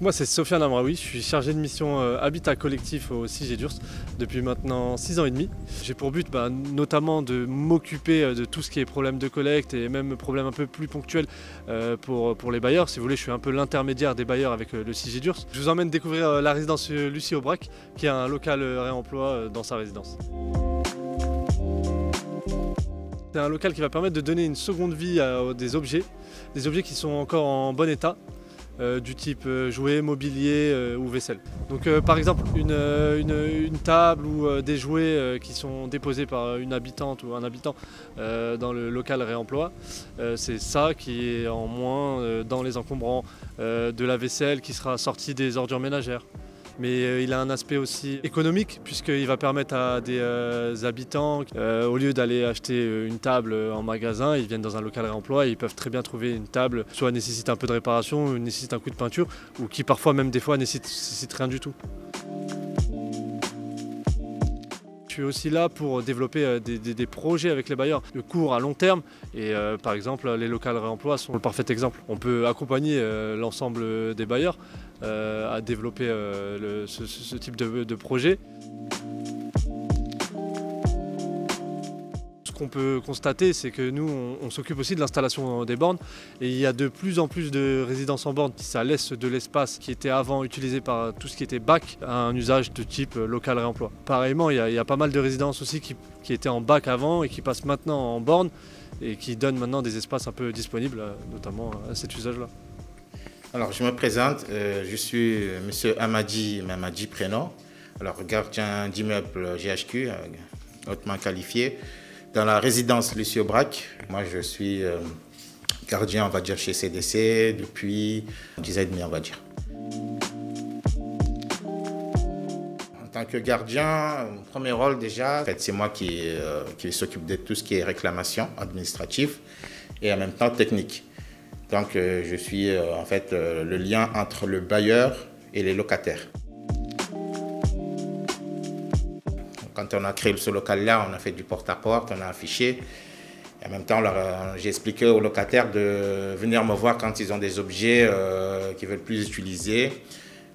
Moi c'est Sofiane Amraoui, je suis chargé de mission Habitat Collectif au CIGE d'Urs depuis maintenant 6 ans et demi. J'ai pour but notamment de m'occuper de tout ce qui est problème de collecte et même problèmes un peu plus ponctuels pour les bailleurs. Si vous voulez, je suis un peu l'intermédiaire des bailleurs avec le CIGE d'Urs. Je vous emmène découvrir la résidence Lucie Aubrac qui a un local réemploi dans sa résidence. C'est un local qui va permettre de donner une seconde vie à des objets qui sont encore en bon état, du type jouets, mobilier ou vaisselle. Donc par exemple une table ou des jouets qui sont déposés par une habitante ou un habitant dans le local réemploi, c'est ça qui est en moins dans les encombrants, de la vaisselle qui sera sortie des ordures ménagères. Mais il a un aspect aussi économique puisqu'il va permettre à des habitants, au lieu d'aller acheter une table en magasin, ils viennent dans un local réemploi et ils peuvent très bien trouver une table, soit nécessite un peu de réparation, ou nécessite un coup de peinture, ou qui parfois même des fois nécessite rien du tout. Je suis aussi là pour développer des projets avec les bailleurs de court à long terme et par exemple les locales réemploi sont le parfait exemple. On peut accompagner l'ensemble des bailleurs à développer ce type de projet. Ce qu'on peut constater, c'est que nous, on s'occupe aussi de l'installation des bornes et il y a de plus en plus de résidences en borne. Ça laisse de l'espace qui était avant utilisé par tout ce qui était bac à un usage de type local réemploi. Pareillement, il y a pas mal de résidences aussi qui étaient en bac avant et qui passent maintenant en borne et qui donnent maintenant des espaces un peu disponibles, notamment à cet usage-là. Alors, je me présente, je suis M. Mamadi prénom, alors gardien d'immeuble GHQ, hautement qualifié. Dans la résidence Lucie Aubrac, moi je suis gardien, on va dire, chez CDC depuis 10 ans et demi, on va dire. En tant que gardien, mon premier rôle déjà, en fait, c'est moi qui s'occupe de tout ce qui est réclamation administrative et en même temps technique. Donc je suis en fait le lien entre le bailleur et les locataires. Quand on a créé ce local-là, on a fait du porte-à-porte, on a affiché. Et en même temps, j'ai expliqué aux locataires de venir me voir quand ils ont des objets qu'ils veulent plus utiliser,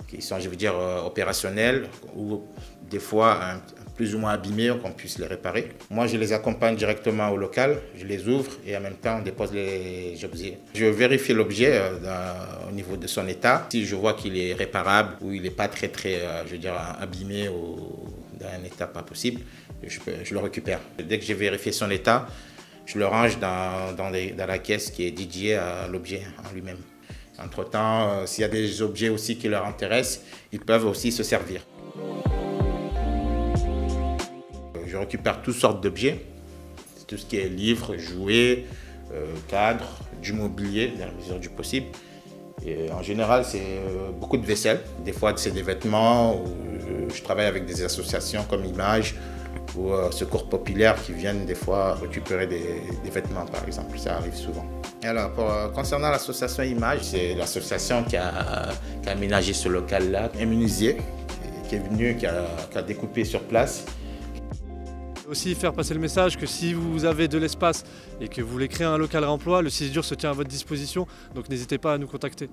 qui sont, je veux dire, opérationnels ou des fois plus ou moins abîmés, qu'on puisse les réparer. Moi, je les accompagne directement au local, je les ouvre et en même temps, on dépose les objets. Je vérifie l'objet au niveau de son état. Si je vois qu'il est réparable ou il n'est pas très, je veux dire, abîmé ou dans un état pas possible, je le récupère. Dès que j'ai vérifié son état, je le range dans la caisse qui est dédiée à l'objet en lui-même. Entre-temps, s'il y a des objets aussi qui leur intéressent, ils peuvent aussi se servir. Je récupère toutes sortes d'objets, tout ce qui est livres, jouets, cadres, du mobilier, dans la mesure du possible. Et en général, c'est beaucoup de vaisselle. Des fois, c'est des vêtements. Je travaille avec des associations comme Image ou Secours Populaire qui viennent des fois récupérer des vêtements, par exemple. Ça arrive souvent. Alors, concernant l'association Image, c'est l'association qui a aménagé ce local-là, un menuisier qui est venu, qui a découpé sur place. Aussi faire passer le message que si vous avez de l'espace et que vous voulez créer un local réemploi, le CIGE d'Urs se tient à votre disposition, donc n'hésitez pas à nous contacter.